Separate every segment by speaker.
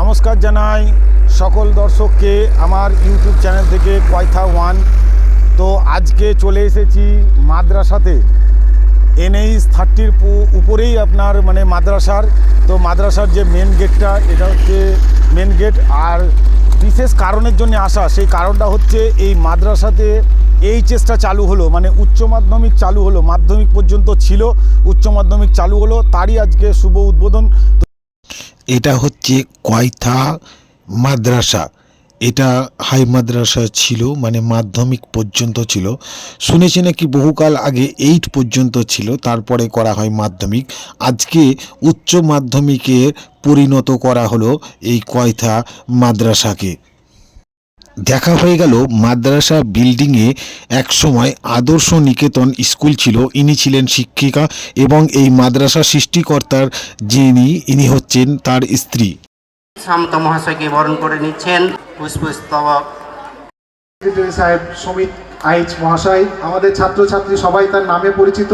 Speaker 1: নমস্কার জানাই সকল দর্শককে আমার ইউটিউব চ্যানেল থেকে কয়থা ওয়ান। তো আজকে চলে এসেছি মাদ্রাসাতে, NH 30 উপরেই আপনার মাদ্রাসার। তো মাদ্রাসার যে মেন গেটটা, এটা হচ্ছে মেন গেট। আর বিশেষ কারণের জন্য আসা, সেই কারণটা হচ্ছে এই মাদ্রাসাতে এইচএসটা চালু হলো, উচ্চ মাধ্যমিক চালু হলো। মাধ্যমিক পর্যন্ত ছিল, উচ্চ মাধ্যমিক চালু হলো, তারই আজকে শুভ উদ্বোধন।
Speaker 2: এটা হচ্ছে কয়থা মাদ্রাসা। এটা হাই মাদ্রাসা ছিল, মাধ্যমিক পর্যন্ত ছিল। শুনেছি নাকি বহুকাল আগে 8 পর্যন্ত ছিল, তারপরে করা হয় মাধ্যমিক। আজকে উচ্চ মাধ্যমিকে পরিণত করা হলো এই কয়থা মাদ্রাসাকে। দেখা হয়ে গেল মাদ্রাসা বিল্ডিংয়ে একসময় আদর্শ নিকেতন স্কুল ছিল। ইনি ছিলেন শিক্ষিকা এবং এই মাদ্রাসা সৃষ্টিকর্তার ইনি হচ্ছেন তার স্ত্রী।
Speaker 3: শান্ত মহাশয়কে বরণ করে নিচ্ছেন পুষ্পস্তবক।
Speaker 4: সেক্রেটারি সাহেব সমিত আইচ মহাশয়, আমাদের ছাত্রছাত্রী সবাই তার নামে পরিচিত,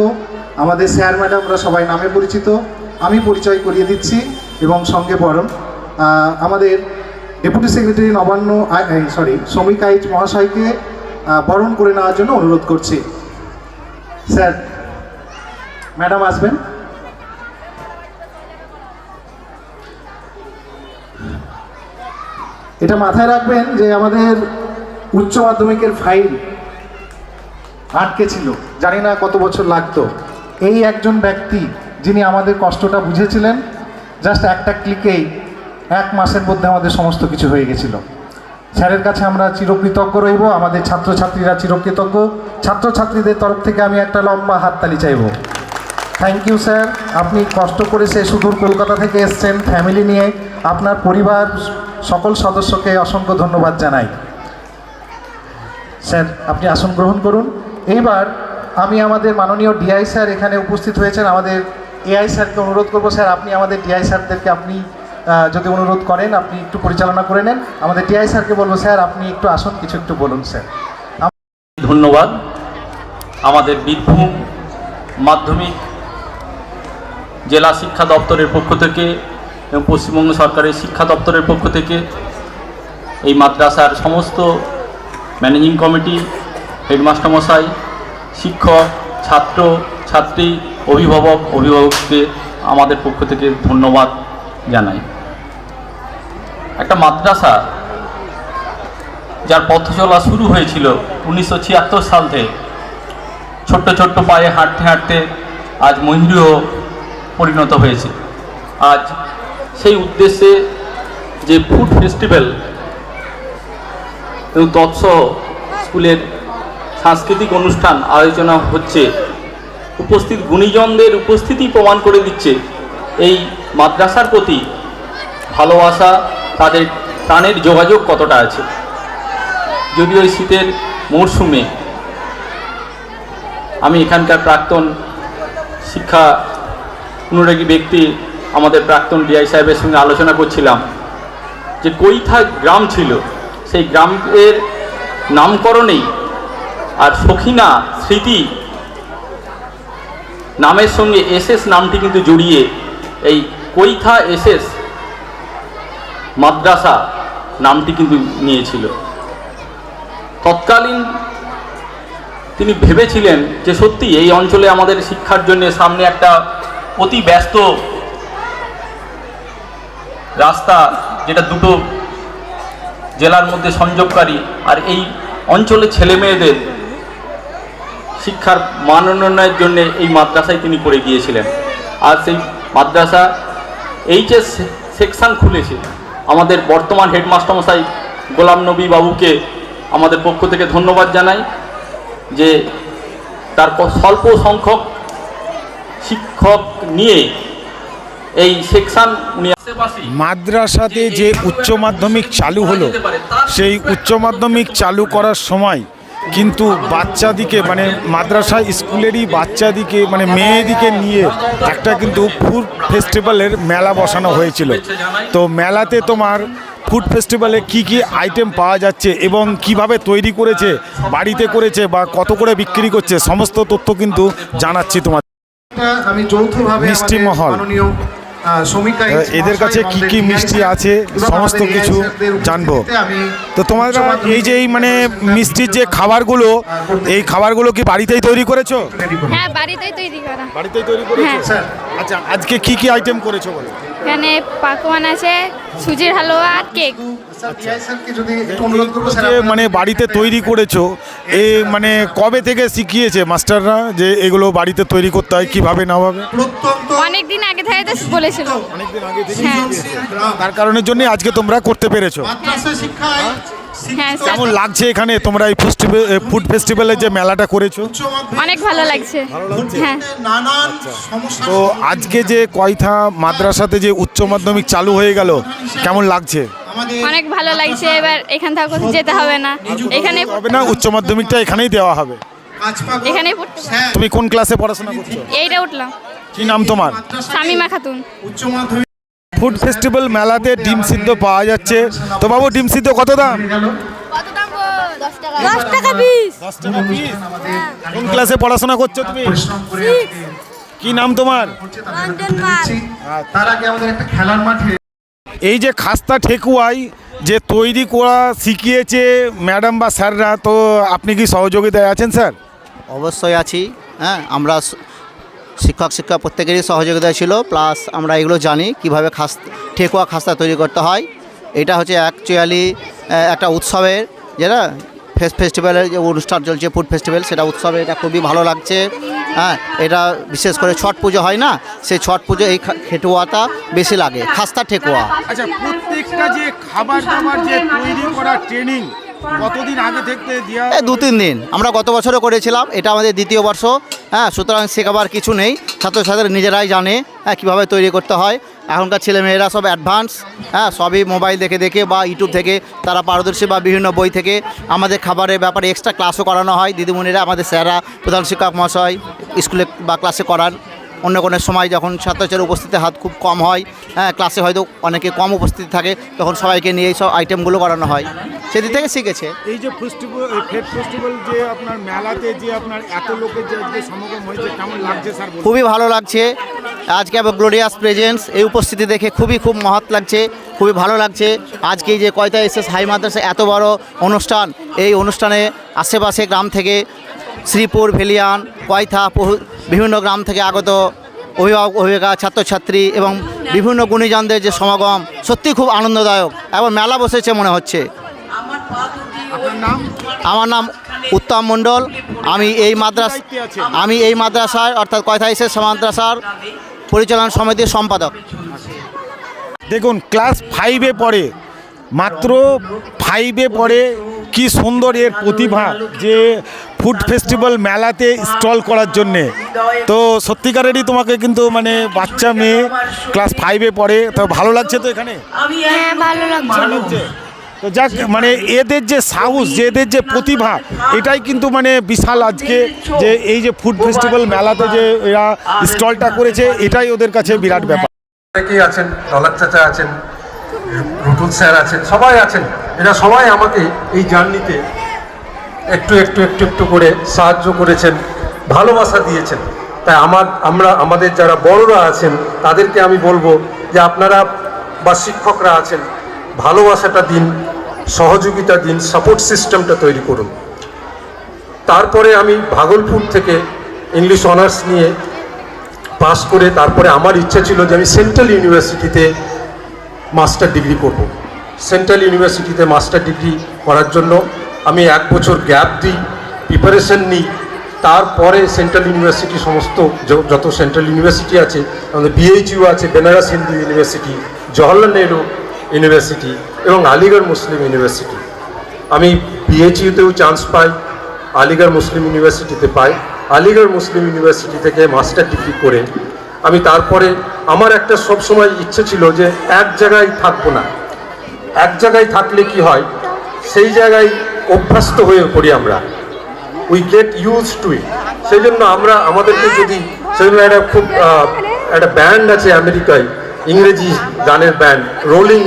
Speaker 4: আমাদের স্যার ম্যাডামরা সবাই নামে পরিচিত। আমি পরিচয় করিয়ে দিচ্ছি এবং সঙ্গে বরণ আমাদের ডেপুটি সেক্রেটারি শ্রমিক আইচ মহাশয়কে বরণ করে নেওয়ার জন্য অনুরোধ করছি। স্যার, ম্যাডাম আসবেন। এটা মাথায় রাখবেন যে আমাদের উচ্চ মাধ্যমিকের ফাইল আটকে ছিল, জানি না কত বছর লাগতো। এই একজন ব্যক্তি যিনি আমাদের কষ্টটা বুঝেছিলেন, জাস্ট একটা ক্লিকেই 1 মাসের মধ্যে আমাদের সমস্ত কিছু হয়ে গেছিল। স্যারের কাছে আমরা চিরকৃতজ্ঞ রইব, আমাদের ছাত্রছাত্রীরা চিরকৃতজ্ঞ। ছাত্রছাত্রীদের তরফ থেকে আমি একটা লম্বা হাততালি চাইব। থ্যাংক ইউ স্যার, আপনি কষ্ট করে সে সুদূর কলকাতা থেকে এসছেন ফ্যামিলি নিয়ে। আপনার পরিবার সকল সদস্যকে অসংখ্য ধন্যবাদ জানাই। স্যার, আপনি আসন গ্রহণ করুন। এইবার আমি আমাদের মাননীয় ডিআই স্যার এখানে উপস্থিত হয়েছেন, আমাদের এআই স্যারকে অনুরোধ করবো, স্যার আপনি আমাদের ডিআই স্যারদেরকে আপনি যদি অনুরোধ করেন আপনি একটু পরিচালনা করে নেন। আমাদের ডিআই স্যারকে বলবো, স্যার আপনি একটু আসুন, কিছু একটু বলুন স্যার।
Speaker 5: ধন্যবাদ। আমাদের বীরভূম মাধ্যমিক জেলা শিক্ষা দপ্তরের পক্ষ থেকে এবং পশ্চিমবঙ্গ সরকারের শিক্ষা দপ্তরের পক্ষ থেকে এই মাদ্রাসার সমস্ত ম্যানেজিং কমিটি, হেডমাস্টার মশাই, শিক্ষক, ছাত্র ছাত্রী, অভিভাবককে আমাদের পক্ষ থেকে ধন্যবাদ জানাই। একটা মাদ্রাসা যার পথ চলা শুরু হয়েছিল 1976 সাল থেকে, ছোট্ট ছোট্ট পায়ে হাঁটতে হাঁটতে আজ মহিরুহ পরিণত হয়েছে। আজ সেই উদ্দেশ্যে যে ফুড ফেস্টিভ্যাল এবং তৎসহ স্কুলের সাংস্কৃতিক অনুষ্ঠান আয়োজনা হচ্ছে, উপস্থিত গুণীজনদের উপস্থিতি প্রমাণ করে দিচ্ছে এই মাদ্রাসার প্রতি ভালোবাসা, তাদের প্রাণের যোগাযোগ কতটা আছে। যদিও এই শীতের মরশুমে আমি এখানকার প্রাক্তন শিক্ষা অনুরাগী ব্যক্তি আমাদের প্রাক্তন ডিআই সাহেবের সঙ্গে আলোচনা করছিলাম যে কৈথা গ্রাম ছিল, সেই গ্রামের নামকরণেই আর সখিনা স্মৃতি নামের সঙ্গে এসএস নামটি কিন্তু জড়িয়ে এই কৈথা এসএস মাদ্রাসা নামটি কিন্তু নিয়েছিল। তৎকালীন তিনি ভেবেছিলেন যে সত্যি এই অঞ্চলে আমাদের শিক্ষার জন্য সামনে একটা অতি ব্যস্ত রাস্তা, যেটা দুটো জেলার মধ্যে সংযোগকারী, আর এই অঞ্চলের ছেলে মেয়েদের শিক্ষার মান উন্নয়নের জন্য এই মাদ্রাসায় তিনি করে গিয়েছিলেন। আর সেই মাদ্রাসা এইচএস সেকশন খুলেছে। আমাদের বর্তমান হেডমাস্টার মশাই গোলাম নবী বাবুকে আমাদের পক্ষ থেকে ধন্যবাদ জানাই যে তার স্বল্প সংখ্যক শিক্ষক নিয়ে এই সেকশন উনি
Speaker 1: মাদ্রাসাতে যে উচ্চ মাধ্যমিক চালু হলো, সেই উচ্চ মাধ্যমিক চালু করার সময় কিন্তু বাচ্চাদিকে মাদ্রাসা স্কুলেরই বাচ্চাদিকে মেয়েদিকে নিয়ে একটা কিন্তু ফুড ফেস্টিভ্যালের মেলা বসানো হয়েছিল। তো মেলাতে তোমার ফুড ফেস্টিভ্যালে কি কি আইটেম পাওয়া যাচ্ছে এবং কিভাবে তৈরি করেছে, বাড়িতে করেছে বা কত করে বিক্রি করছে, সমস্ত তথ্য কিন্তু জানাচ্ছি তোমার।
Speaker 4: আমি যৌথভাবে
Speaker 1: মিষ্টি মহল,
Speaker 4: মাননীয় শ্রমিকা
Speaker 1: এদের কাছে কি কি মিষ্টি আছে সমস্ত কিছু জানবো। তো তোমরা এই যে এই মানে মিষ্টির যে খাবারগুলো, এই খাবারগুলো কি বাড়িতেই তৈরি করেছো?
Speaker 6: হ্যাঁ, বাড়িতেই তৈরি করা।
Speaker 1: বাড়িতেই তৈরি করেছো?
Speaker 6: হ্যাঁ।
Speaker 1: আচ্ছা, আজকে কি কি আইটেম করেছো বলো?
Speaker 6: এখানে পাকোয়ান আছে, সুজির হালুয়া আর কেক।
Speaker 1: যে মানে বাড়িতে তৈরি করেছো, এই মানে কবে থেকে শিখিয়েছে মাস্টাররা যে এগুলো বাড়িতে তৈরি করতে হয়, কিভাবে না ভাবে?
Speaker 6: অনেক দিন আগে থেকে তো বলেছিল।
Speaker 1: অনেকদিন আগে থেকে
Speaker 6: হ্যাঁ।
Speaker 1: শিখিয়েছে। তার কারণের জন্য আজকে তোমরা করতে পেরেছো।
Speaker 6: হ্যাঁ,
Speaker 1: কেমন লাগছে এখানে তোমরা এই ফুড ফেস্টিভ্যালের যে মেলাটা করেছো?
Speaker 6: অনেক ভালো লাগছে। হ্যাঁ।
Speaker 1: তো আজকে যে কয়থা মাদ্রাসাতে যে উচ্চ মাধ্যমিক চালু হয়ে গেল, কেমন লাগছে?
Speaker 6: অনেক ভালো লাগছে। এবার এখান থেকে কোথাও যেতে হবে না, এখানে
Speaker 1: হবে না, উচ্চ মাধ্যমিকটা এখানেই দেওয়া হবে।
Speaker 6: এখানেই পড়তে পারবো।
Speaker 1: তুমি কোন ক্লাসে পড়াশোনা করছো?
Speaker 6: এইটা উঠলাম।
Speaker 1: কি নাম তোমার?
Speaker 6: শামিমা খাতুন।
Speaker 1: ফুড ফেস্টিভ্যাল মেলাতে ডিম সিদ্ধ পাওয়া যাচ্ছে। তো বাবু, ডিম সিদ্ধ কত দাম?
Speaker 6: কত দাম? 10 টাকা পিস।
Speaker 1: 10 টাকা পিস। কোন ক্লাসে পড়াশোনা করছো তুমি? কি নাম তোমার?
Speaker 4: তার আগে আমাদের একটা খেলার মাঠে
Speaker 1: এই যে খাস্তা ঠেকুয়াই যে তৈরি করা শিখিয়েছে ম্যাডাম বা স্যাররা, তো আপনি কি সহযোগিতায় আছেন স্যার?
Speaker 7: অবশ্যই আছি। হ্যাঁ, আমরা শিক্ষক প্রত্যেকেরই সহযোগিতা ছিল, প্লাস আমরা এগুলো জানি কীভাবে ঠেকুয়া খাস্তা তৈরি করতে হয়। এটা হচ্ছে অ্যাকচুয়ালি একটা উৎসবের, যেটা ফেস্টিভ্যালের যে অনুষ্ঠান চলছে ফুড ফেস্টিভ্যাল, সেটা উৎসবে এটা খুবই ভালো লাগছে। হ্যাঁ, এটা বিশেষ করে ছট পুজো হয় না, সেই ছট পুজো এই ঠেকুয়াটা বেশি লাগে, খাস্তা ঠেকুয়া।
Speaker 1: আচ্ছা, প্রত্যেকটা যে খাবার দাবার যে তৈরি করা ট্রেনিং কতদিন আগে থেকে দেওয়া?
Speaker 7: 2-3 দিন। আমরা গত বছরও করেছিলাম, এটা আমাদের দ্বিতীয় বর্ষ। হ্যাঁ, সুতরাং শেখাবার কিছু নেই, ছাত্রছাত্রীরা নিজেরাই জানে হ্যাঁ কীভাবে তৈরি করতে হয়। এখনকার ছেলেমেয়েরা সব অ্যাডভান্স, হ্যাঁ, সবই মোবাইল দেখে দেখে বা ইউটিউব থেকে তারা পারদর্শী, বা বিভিন্ন বই থেকে। আমাদের খাবারের ব্যাপারে এক্সট্রা ক্লাসও করানো হয়, দিদিমণিরা, আমাদের স্যাররা, প্রধান শিক্ষক মহাশয় স্কুলে বা ক্লাসে করান। অন্য কোনো সময় যখন ছাত্রছাত্রীর উপস্থিতির হাত খুব কম হয়, হ্যাঁ, ক্লাসে হয়তো অনেকে কম উপস্থিতি থাকে, তখন সবাইকে নিয়ে এই সব আইটেমগুলো করানো হয়, সেদিক থেকে শিখেছে।
Speaker 1: এই যে ফেস্টিভ্যাল যে আপনার মেলাতে যে আপনার এত লোকের যে আজকে সমাগম হয়েছে, কেমন লাগছে স্যার?
Speaker 7: খুবই ভালো লাগছে আজকে, আবার গ্লোরিয়াস প্রেজেন্স, এই উপস্থিতি দেখে খুবই মহৎ লাগছে, খুবই ভালো লাগছে। আজকে এই যে কয়থা এসএস হাই মাদ্রাসা এত বড় অনুষ্ঠান, এই অনুষ্ঠানে আশেপাশে গ্রাম থেকে শ্রীপুর, ভেলিয়ান, কয়থা, বিভিন্ন গ্রাম থেকে আগত অভিভাবক, অভিভাবিকা, ছাত্রছাত্রী এবং বিভিন্ন গুণীজনদের যে সমাগম, সত্যি খুব আনন্দদায়ক এবং মেলা বসেছে মনে হচ্ছে। আমার নাম উত্তম মণ্ডল। আমি এই মাদ্রাসার অর্থাৎ কয়থা এসএস মাদ্রাসার পরিচালনা সমিতির সম্পাদক।
Speaker 1: দেখুন, ক্লাস 5-এ পড়ে, মাত্র 5-এ পড়ে, কি সুন্দর এর প্রতিভা যে ফুড ফেস্টিভ্যাল মেলাতে স্টল করার জন্যে। তো সত্যিকারেরই তোমাকে কিন্তু মানে বাচ্চা মেয়ে ক্লাস 5-এ পড়ে, তো ভালো লাগছে তো এখানে?
Speaker 6: হ্যাঁ, ভালো লাগছে।
Speaker 1: তো যাক, মানে এদের যে সাহস, যে এদের যে প্রতিভা, এটাই কিন্তু মানে বিশাল আজকে যে এই যে ফুড ফেস্টিভ্যাল মেলাতে যে এরা স্টলটা করেছে, এটাই ওদের কাছে বিরাট ব্যাপার।
Speaker 8: অনেকেই আছেন, দলাত চাচা আছেন, রুটুল স্যার আছেন, সবাই আছেন। এরা সবাই আমাকে এই জার্নিতে একটু করে সাহায্য করেছেন, ভালোবাসা দিয়েছেন। তাই আমাদের যারা বড়রা আছেন তাদেরকে আমি বলবো যে আপনারা বা শিক্ষকরা আছেন, ভালোবাসাটা দিন, সহযোগিতা দিন, সাপোর্ট সিস্টেমটা তৈরি করুন। তারপরে আমি ভাগলপুর থেকে ইংলিশ অনার্স নিয়ে পাস করে তারপরে আমার ইচ্ছা ছিল যে আমি সেন্ট্রাল ইউনিভার্সিটিতে মাস্টার ডিগ্রি করব। সেন্ট্রাল ইউনিভার্সিটিতে মাস্টার ডিগ্রি করার জন্য আমি 1 বছর গ্যাপ দিই, প্রিপারেশন নিই। তারপরে সেন্ট্রাল ইউনিভার্সিটি, সমস্ত যত সেন্ট্রাল ইউনিভার্সিটি আছে, আমাদের BHU আছে, বেনারস হিন্দু ইউনিভার্সিটি, জওহরলাল নেহরু ইউনিভার্সিটি এবং আলিগড় মুসলিম ইউনিভার্সিটি। আমি BHUতেও চান্স পাই, আলিগড় মুসলিম ইউনিভার্সিটিতে পাই। আলিগড় মুসলিম ইউনিভার্সিটি থেকে মাস্টার ডিগ্রি করে আমি তারপরে আমার একটা সবসময় ইচ্ছে ছিল যে এক জায়গায় থাকবো না। এক জায়গায় থাকলে কি হয়, সেই জায়গায় অভ্যস্ত হয়ে পড়ি আমরা, উই গেট ইউজ টু ইট। সেই জন্য আমাদেরকে যদি সেজন্য একটা ব্যান্ড আছে আমেরিকায়, ইংরেজি গানের ব্যান্ড, রোলিং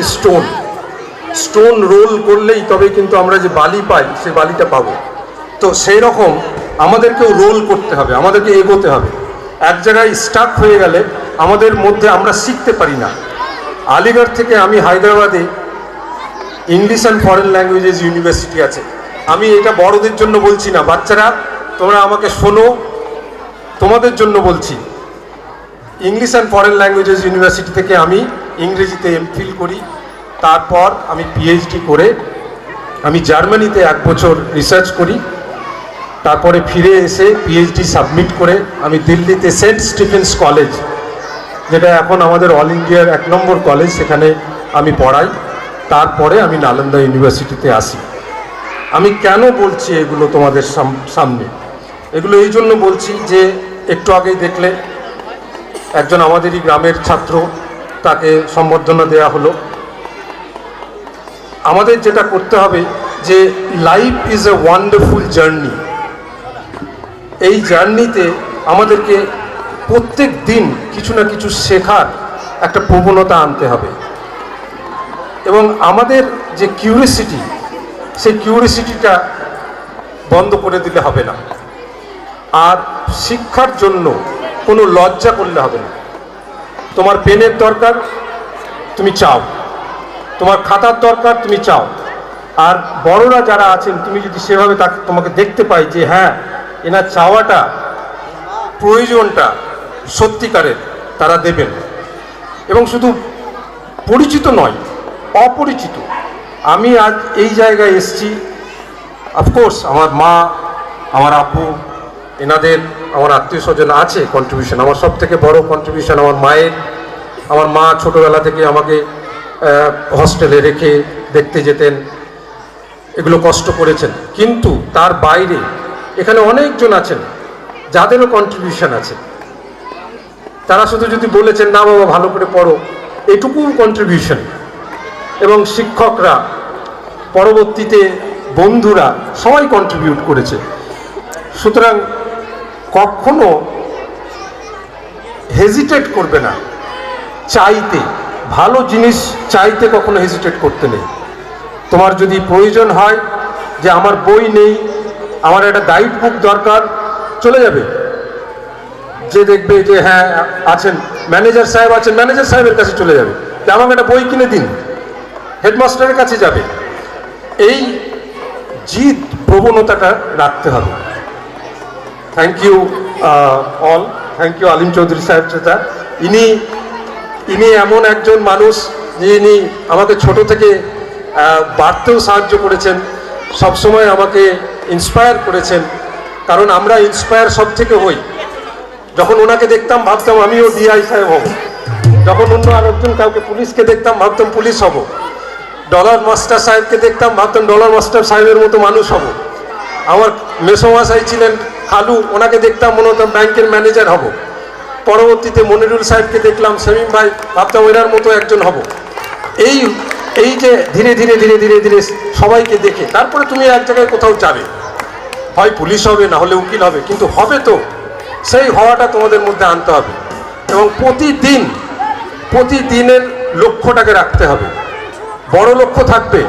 Speaker 8: স্টোন রোল করলেই তবে কিন্তু আমরা যে বালি পাই সেই বালিটা পাবো। তো সেই রকম আমাদেরকেও রোল করতে হবে, আমাদেরকে এগোতে হবে। এক জায়গায় স্টাক হয়ে গেলে আমাদের মধ্যে আমরা শিখতে পারি না। আলিগড় থেকে আমি হায়দ্রাবাদে English and foreign languages university আছে। আমি এটা বড়দের জন্য বলছি না, বাচ্চারা তোমরা আমাকে শোনো, তোমাদের জন্য বলছি। English and foreign languages university থেকে আমি ইংরেজিতে এমফিল করি, তারপর আমি পিএইচডি করে আমি জার্মানিতে 1 বছর রিসার্চ করি, তারপরে ফিরে এসে পিএইচডি সাবমিট করে আমি দিল্লিতে সেন্ট স্টিফেন্স কলেজ, যেটা এখন আমাদের অল ইন্ডিয়ার 1 নম্বর কলেজ, সেখানে আমি পড়াই। তারপরে আমি নালন্দা ইউনিভার্সিটিতে আসি। আমি কেন বলছি এগুলো তোমাদের সামনে? এগুলো এই জন্য বলছি যে একটু আগেই দেখলে একজন আমাদেরই গ্রামের ছাত্র, তাকে সম্বর্ধনা দেওয়া হলো। আমাদের যেটা করতে হবে যে life is a wonderful journey. এই জার্নিতে আমাদেরকে প্রত্যেক দিন কিছু না কিছু শেখার একটা প্রবণতা আনতে হবে, এবং আমাদের যে কিউরিসিটি, সেই কিউরিসিটিটা বন্ধ করে দিলে হবে না। আর শিক্ষার জন্য কোনো লজ্জা করলে হবে না। তোমার পেনের দরকার, তুমি চাও, তোমার খাতার দরকার, তুমি চাও। আর বড়রা যারা আছেন, তুমি যদি সেভাবে তোমাকে দেখতে পাই যে হ্যাঁ এনার চাওয়াটা, প্রয়োজনটা সত্যিকারের, তারা দেবেন। এবং শুধু পরিচিত নয়, অপরিচিত। আমি আজ এই জায়গায় এসেছি, অফকোর্স আমার মা, আমার আপু, এনাদের, আমার আত্মীয় স্বজন আছে কন্ট্রিবিউশন। আমার সব থেকে বড় কন্ট্রিবিউশন আমার মায়ের। আমার মা ছোটোবেলা থেকে আমাকে হস্টেলে রেখে দেখতে যেতেন, এগুলো কষ্ট করেছেন। কিন্তু তার বাইরে এখানে অনেকজন আছেন যাদেরও কন্ট্রিবিউশন আছে। তারা শুধু যদি বলেছেন না বাবা ভালো করে পড়ো, এটুকু কন্ট্রিবিউশন। এবং শিক্ষকরা, পরবর্তীতে বন্ধুরা, সবাই কন্ট্রিবিউট করেছে। সুতরাং কখনো হেজিটেট করবে না চাইতে, ভালো জিনিস চাইতে কখনো হেজিটেট করতে নেই। তোমার যদি প্রয়োজন হয় যে আমার বই নেই, আমার একটা গাইড বুক দরকার, চলে যাবে। যে দেখবে যে হ্যাঁ আছেন ম্যানেজার সাহেব আছেন, ম্যানেজার সাহেবের কাছে চলে যাবে যে আমাকে একটা বই কিনে দিন, হেডমাস্টারের কাছে যাবে। এই জিদ প্রবণতাটা রাখতে হবে। Thank you all, thank you Alim Chowdhury সাহেব চাচা। ইনি এমন একজন মানুষ যিনি আমাকে ছোট থেকে বাড়তেও সাহায্য করেছেন, সবসময় আমাকে ইন্সপায়ার করেছেন। কারণ আমরা ইন্সপায়ার সব থেকে হই। যখন ওনাকে দেখতাম ভাবতাম আমিও ডিআই সাহেব হব, যখন অন্য আরেকজন কাউকে পুলিশকে দেখতাম ভাবতাম পুলিশ হব, ডলার মাস্টার সাহেবকে দেখতাম ভাবতাম ডলার মাস্টার সাহেবের মতো মানুষ হব। আমার মেসোমশাই ছিলেন খালু, ওনাকে দেখতাম মনে হতাম ব্যাংকের ম্যানেজার হব। পরবর্তীতে মনিরুল সাহেবকে দেখলাম, সেমিম ভাই, ভাবতাম এনার মতো একজন হব। এই যে ধীরে ধীরে ধীরে ধীরে ধীরে সবাইকে দেখে তারপরে তুমি এক জায়গায় কোথাও যাবে, হয় পুলিশ হবে, না হলে উকিল হবে, কিন্তু হবে তো, সেই হওয়াটা তোমাদের মধ্যে আনতে হবে। এবং প্রতিদিনের লক্ষ্যটাকে রাখতে হবে। বড় লক্ষ্য থাকবে,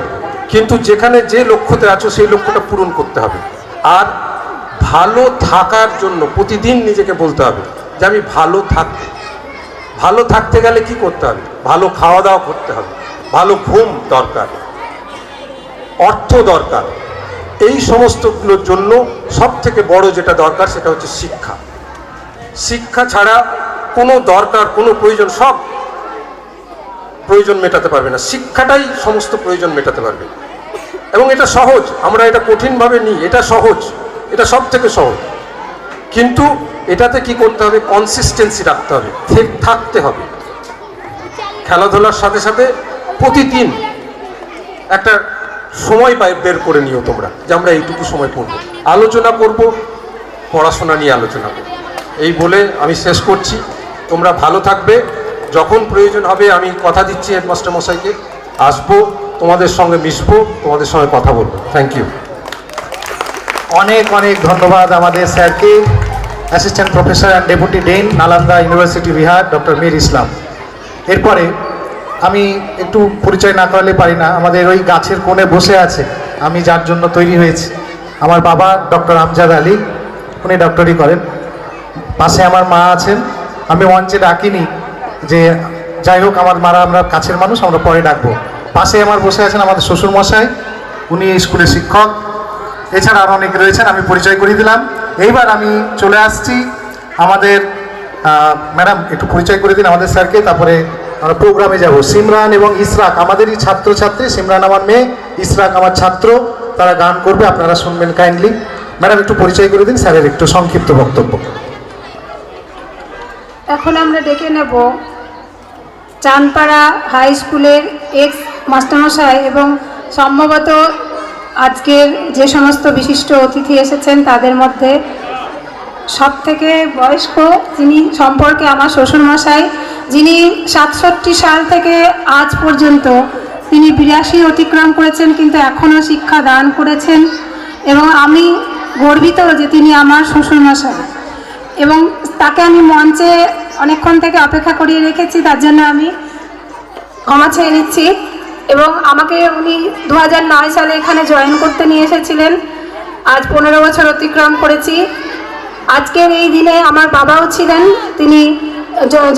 Speaker 8: কিন্তু যেখানে যে লক্ষ্যতে আছো সেই লক্ষ্যটা পূরণ করতে হবে। আর ভালো থাকার জন্য প্রতিদিন নিজেকে বলতে হবে যে আমি ভালো থাকতে গেলে কি করতে হবে? ভালো খাওয়া দাওয়া করতে হবে, ভালো ঘুম দরকার, অর্থ দরকার। এই সমস্তগুলোর জন্য সব থেকে বড় যেটা দরকার সেটা হচ্ছে শিক্ষা। শিক্ষা ছাড়া কোনো দরকার, কোনো প্রয়োজন, সব প্রয়োজন মেটাতে পারবে না। শিক্ষাটাই সমস্ত প্রয়োজন মেটাতে পারবে। এবং এটা সহজ, আমরা এটা কঠিনভাবে নিই, এটা সহজ, এটা সব থেকে সহজ। কিন্তু এটাতে কি করতে হবে? কনসিস্টেন্সি রাখতে হবে, থাকতে হবে। খেলাধুলার সাথে সাথে প্রতিদিন একটা সময় বের করে নিও তোমরা, যে আমরা এইটুকু সময় পড়ব, আলোচনা করব, পড়াশোনা নিয়ে আলোচনা করব। এই বলে আমি শেষ করছি। তোমরা ভালো থাকবে। যখন প্রয়োজন হবে আমি কথা দিচ্ছি হেডমাস্টার মশাইকে, আসবো, তোমাদের সঙ্গে মিশবো, তোমাদের সঙ্গে কথা বলবো। Thank you.
Speaker 4: অনেক অনেক ধন্যবাদ আমাদের স্যারকে, assistant professor and deputy dean, Nalanda university Bihar, doctor Mir Islam. এরপরে আমি একটু পরিচয় না করালে পারি না, আমাদের ওই গাছের কোণে বসে আছে, আমি যার জন্য তৈরি হয়েছি, আমার বাবা ডক্টর আমজাদ আলী, উনি ডক্টরি করেন। পাশে আমার মা আছেন, আমি মঞ্চে ডাকিনি, যে যাই হোক আমার মারা আমরা কাছের মানুষ, আমরা পরে ডাকবো। পাশে আমার বসে আছেন আমাদের শ্বশুরমশাই, উনি এই স্কুলের শিক্ষক। এছাড়া আরও অনেকে রয়েছেন, আমি পরিচয় করিয়ে দিলাম। এইবার আমি চলে আসছি আমাদের ম্যাডাম, একটু পরিচয় করে দিন আমাদের স্যারকে, তারপরে আমরা প্রোগ্রামে যাব। সিমরান এবং ইসরাক আমাদেরই ছাত্রছাত্রী, সিমরান আমার মেয়ে, ইসরাক আমার ছাত্র, তারা গান করবে, আপনারা শুনবেন কাইন্ডলি। ম্যাডাম একটু পরিচয় করে দিন স্যারের একটু সংক্ষিপ্ত বক্তব্য।
Speaker 9: এখন আমরা ডেকে নেব চাঁদপাড়া হাই স্কুলের এক্স মাস্টারমশাই এবং সম্ভবত আজকের যে সমস্ত বিশিষ্ট অতিথি এসেছেন তাদের মধ্যে সব থেকে বয়স্ক, যিনি সম্পর্কে আমার শ্বশুরমশাই, যিনি 67 সাল থেকে আজ পর্যন্ত তিনি 82 অতিক্রম করেছেন, কিন্তু এখনও শিক্ষা দান করেছেন এবং আমি গর্বিত যে তিনি আমার শ্বশুরমশাই। এবং তাকে আমি মঞ্চে অনেকক্ষণ থেকে অপেক্ষা করিয়ে রেখেছি, তার জন্য আমি ক্ষমা চেয়ে নিচ্ছি। এবং আমাকে উনি 2009 সালে এখানে জয়েন করতে নিয়ে এসেছিলেন। আজ 15 বছর অতিক্রম করেছি। আজকের এই দিনে আমার বাবাও ছিলেন, তিনি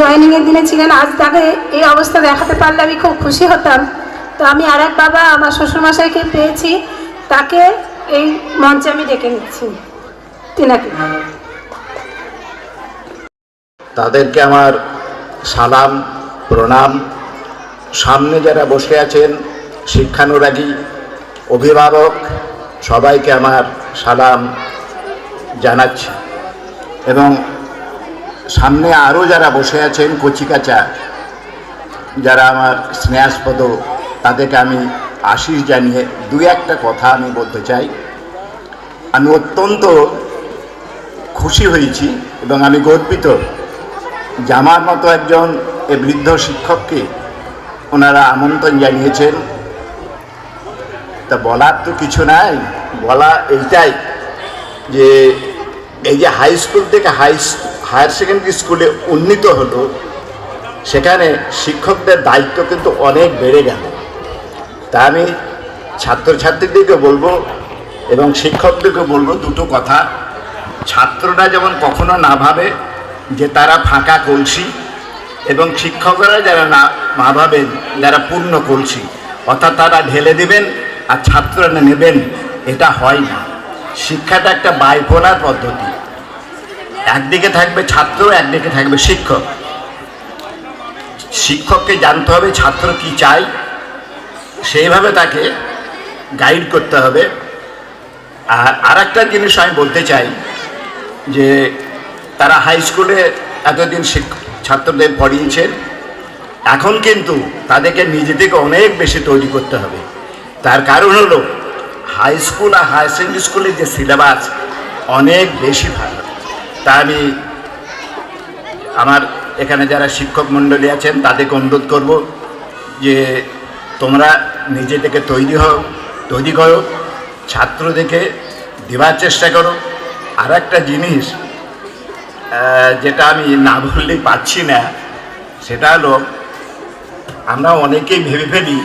Speaker 9: জয়েনিংয়ের দিনে ছিলেন। আজ তাকে এই অবস্থা দেখাতে পারলে আমি খুব খুশি হতাম। তো আমি আর এক বাবা আমার শ্বশুরমশাইকে পেয়েছি, তাকে এই মঞ্চে আমি ডেকে নিচ্ছি। তিনাকে
Speaker 10: তাদেরকে আমার সালাম প্রণাম। সামনে যারা বসে আছেন শিক্ষানুরাগী অভিভাবক, সবাইকে আমার সালাম জানাচ্ছি। এবং সামনে আরও যারা বসে আছেন কচিকাচা, যারা আমার স্নেহাস্পদ, তাদেরকে আমি আশীষ জানিয়ে দুই একটা কথা আমি বলতে চাই। আমি অত্যন্ত খুশি হয়েছি এবং আমি গর্বিত যে আমার মতো একজন এ বৃদ্ধ শিক্ষককে ওনারা আমন্ত্রণ জানিয়েছেন। তা বলার তো কিছু নাই, বলা এইটাই যে এই যে হাই স্কুল থেকে হায়ার সেকেন্ডারি স্কুলে উন্নীত হলো, সেখানে শিক্ষকদের দায়িত্ব কিন্তু অনেক বেড়ে গেল। তা আমি ছাত্রছাত্রীদেরকে বলবো এবং শিক্ষকদেরকে বলবো দুটো কথা। ছাত্ররা যেমন কখনো না ভাবে যে তারা ফাঁকা কলসি, এবং শিক্ষকরা যারা না ভাবেন যারা পূর্ণ কলসি, অর্থাৎ তারা ঢেলে দিবেন আর ছাত্ররা নেবেন, এটা হয় না। শিক্ষাটা একটা বাইপোলার পদ্ধতি, একদিকে থাকবে ছাত্র, একদিকে থাকবে শিক্ষক। শিক্ষককে জানতে হবে ছাত্র কি চায়, সেইভাবে তাকে গাইড করতে হবে। আর একটা জিনিস আমি বলতে চাই যে তারা হাই স্কুলে এতদিন ছাত্রদের পড়িয়েছেন, এখন কিন্তু তাদেরকে নিজে থেকে অনেক বেশি তৈরি করতে হবে। তার কারণ হলো হাই স্কুল আর হায়ার সেকেন্ডারি স্কুলের যে সিলেবাস অনেক বেশি ভালো। তা আমি আমার এখানে যারা শিক্ষক মণ্ডলী আছেন তাদেরকে অনুরোধ করব যে তোমরা নিজে থেকে তৈরি করো, ছাত্রদেরকে দেওয়ার চেষ্টা করো। আর একটা জিনিস যেটা আমি না বললেই পাচ্ছি না, সেটা হলো আমরা অনেকেই ভেবে ফেলি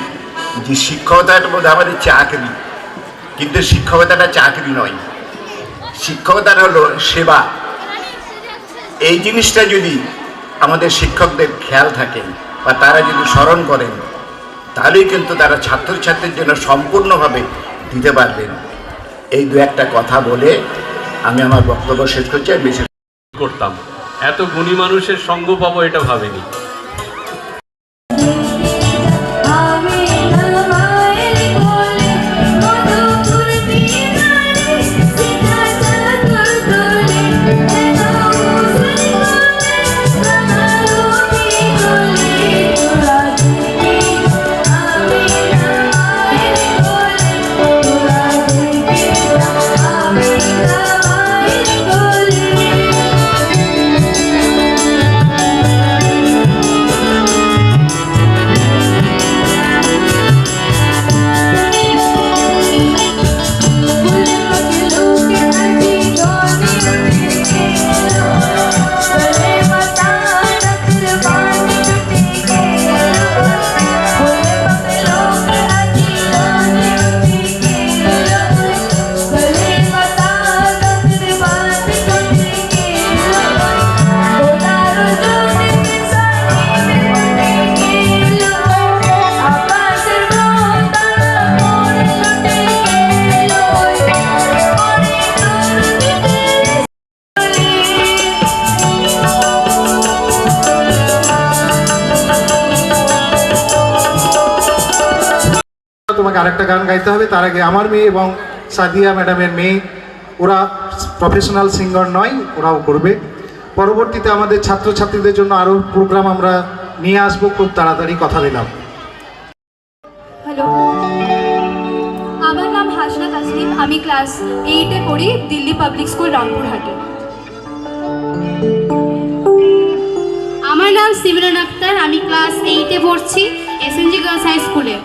Speaker 10: যে শিক্ষকতার মধ্যে আমাদের চাকরি, কিন্তু শিক্ষকতাটা চাকরি নয়, শিক্ষকতার হলো সেবা। এই জিনিসটা যদি আমাদের শিক্ষকদের খেয়াল থাকে বা তারা যদি স্মরণ করেন, তাহলেই কিন্তু তারা ছাত্রছাত্রীর জন্য সম্পূর্ণভাবে দিতে পারবেন। এই দু একটা কথা বলে আমি আমার বক্তব্য শেষ করছি। আর বেশি
Speaker 5: করতাম, এত গুণী মানুষের সঙ্গ পাবো এটা ভাবিনি।
Speaker 4: তোমাকে আরেকটা গান গাইতে হবে, তার আগে আমার মেয়ে এবং সাদিয়া ম্যাডামের মেয়ে, ওরা প্রফেশনাল সিঙ্গার নয়, ওরাও করবে। পরবর্তীতে আমাদের ছাত্রছাত্রীদের জন্য আরও প্রোগ্রাম আমরা নিয়ে আসবো খুব তাড়াতাড়ি, কথা দিলাম।
Speaker 9: হ্যালো, আমার নাম হাসনা তাসলিম, আমি ক্লাস 8-এ পড়ি, দিল্লি পাবলিক স্কুল, রামপুরহাটে।
Speaker 6: আমার নাম সিমরান আক্তার, আমি ক্লাস 8-এ পড়ছি, এসএনজি গার্লস হাই স্কুলে।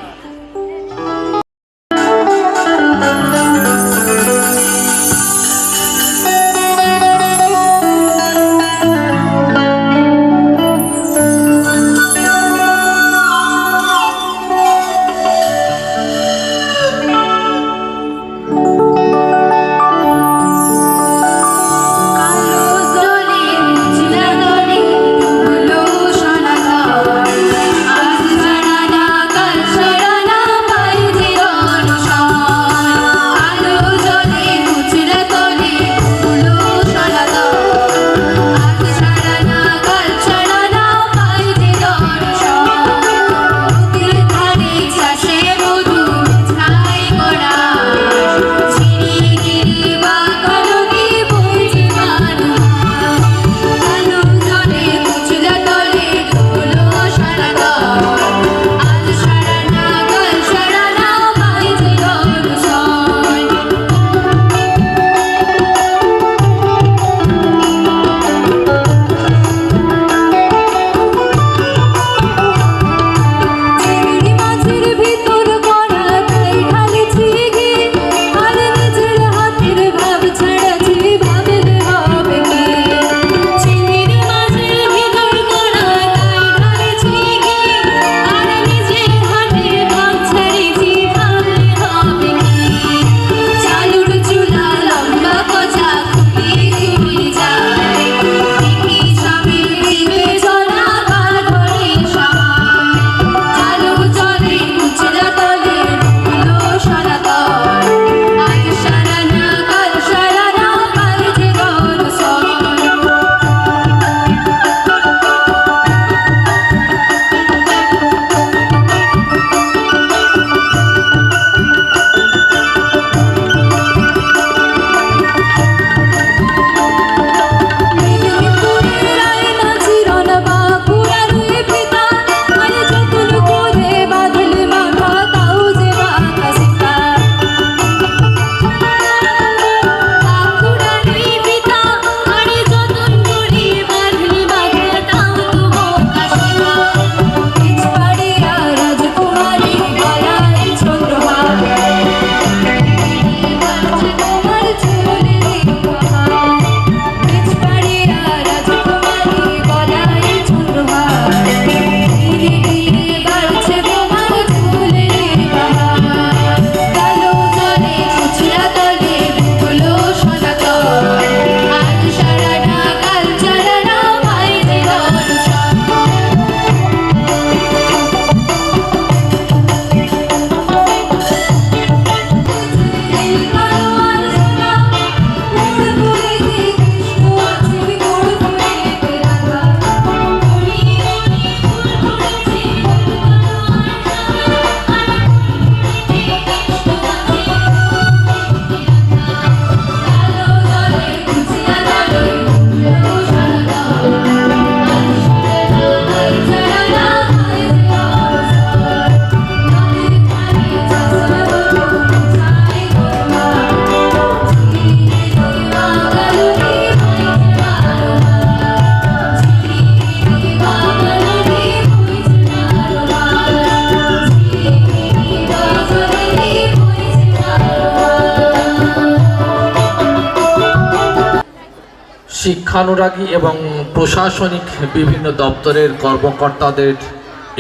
Speaker 5: শিক্ষানুরাগী এবং প্রশাসনিক বিভিন্ন দপ্তরের কর্মকর্তাদের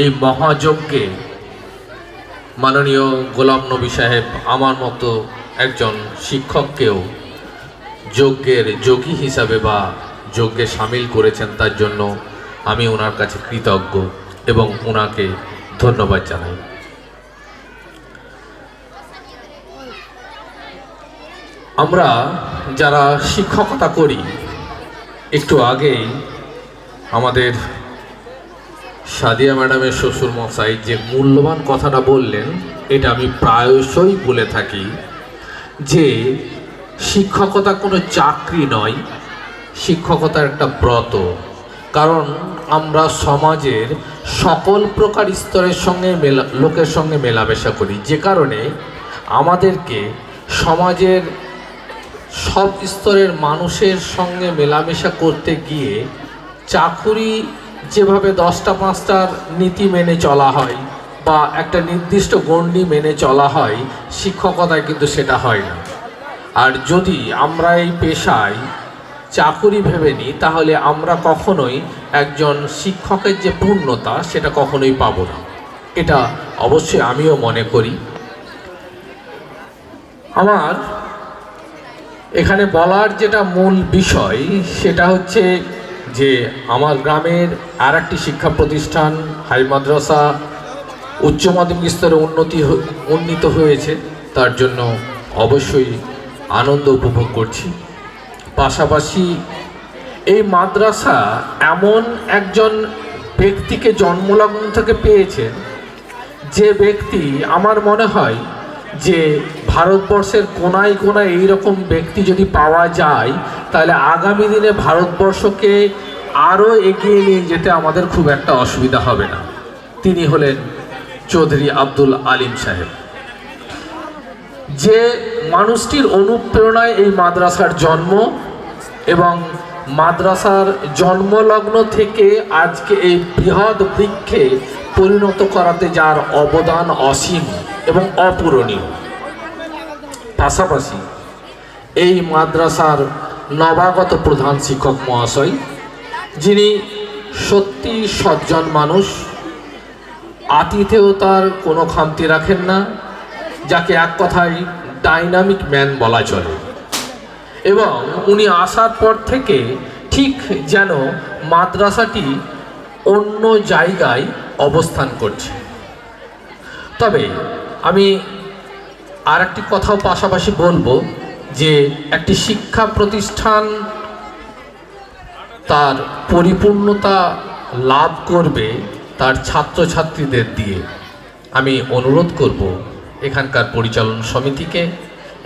Speaker 5: এই মহাযজ্ঞে মাননীয় গোলাম নবী সাহেব আমার মতো একজন শিক্ষককেও যজ্ঞের যোগী হিসাবে বা যজ্ঞে সামিল করেছেন, তার জন্য আমি ওনার কাছে কৃতজ্ঞ এবং ওনাকে ধন্যবাদ জানাই। আমরা যারা শিক্ষকতা করি, একটু আগেই আমাদের
Speaker 11: সাদিয়া ম্যাডামের শ্বশুরমশাই যে মূল্যবান কথাটা বললেন, এটা আমি প্রায়শই বলে থাকি যে শিক্ষকতা কোনো চাকরি নয়, শিক্ষকতা একটা ব্রত। কারণ আমরা সমাজের সকল প্রকার স্তরের সঙ্গে লোকের সঙ্গে মেলামেশা করি, যে কারণে আমাদেরকে সমাজের সব স্তরের মানুষের সঙ্গে মেলামেশা করতে গিয়ে চাকুরি যেভাবে 10টা 5টার নীতি মেনে চলা হয় বা একটা নির্দিষ্ট গণ্ডি মেনে চলা হয়, শিক্ষকতায় কিন্তু সেটা হয় না। আর যদি আমরা এই পেশায় চাকুরি ভেবে নিই, তাহলে আমরা কখনোই একজন শিক্ষকের যে পূর্ণতা সেটা কখনোই পাবো না। এটা অবশ্যই আমিও মনে করি। আমার এখানে বলার যেটা মূল বিষয় সেটা হচ্ছে যে আমার গ্রামের আর একটি শিক্ষা প্রতিষ্ঠান হাই মাদ্রাসা উচ্চ মাধ্যমিক স্তরে উন্নীত হয়েছে, তার জন্য অবশ্যই আনন্দ উপভোগ করছি। পাশাপাশি এই মাদ্রাসা এমন একজন ব্যক্তিকে জন্মলগ্ন থেকে পেয়েছেন, যে ব্যক্তি আমার মনে হয় যে ভারতবর্ষের কোনায় কোনায় এইরকম ব্যক্তি যদি পাওয়া যায়, তাহলে আগামী দিনে ভারতবর্ষকে আরও এগিয়ে নিয়ে যেতে আমাদের খুব একটা অসুবিধা হবে না। তিনি হলেন চৌধুরী আব্দুল আলিম সাহেব, যে মানুষটির অনুপ্রেরণায় এই মাদ্রাসার জন্ম এবং মাদ্রাসার জন্মলগ্ন থেকে আজকে এই বৃহৎ বৃক্ষে পরিণত করাতে যার অবদান অসীম এবং অপূরণীয়। পাশাপাশি এই মাদ্রাসার নবাগত প্রধান শিক্ষক মহাশয়, যিনি সত্যি সজ্জন মানুষ, আতিথেয়তার কোনো খামতি রাখেন না, যাকে এক কথায় ডাইনামিক ম্যান বলা চলে। এবং উনি আসার পর থেকে ঠিক যেন মাদ্রাসাটি অন্য জায়গায় অবস্থান করছে। তবে আমি আর একটি কথাও পাশাপাশি বলবো যে একটি শিক্ষা প্রতিষ্ঠান তার পরিপূর্ণতা লাভ করবে তার ছাত্রছাত্রীদের দিয়ে। আমি অনুরোধ করব এখানকার পরিচালন সমিতিকে,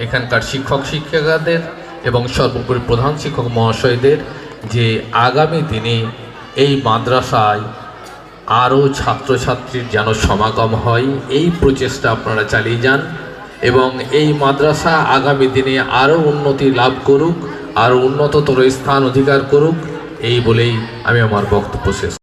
Speaker 11: এখানকার শিক্ষক শিক্ষিকাদের এবং সর্বোপরি প্রধান শিক্ষক মহাশয়দের যে আগামী দিনে এই মাদ্রাসায় আরও ছাত্রছাত্রীর যেন সমাগম হয়, এই প্রচেষ্টা আপনারা চালিয়ে যান এবং এই মাদ্রাসা আগামী দিনে আরও উন্নতি লাভ করুক, আরও উন্নততর স্থান অধিকার করুক, এই বলেই আমি আমার বক্তব্য শেষ।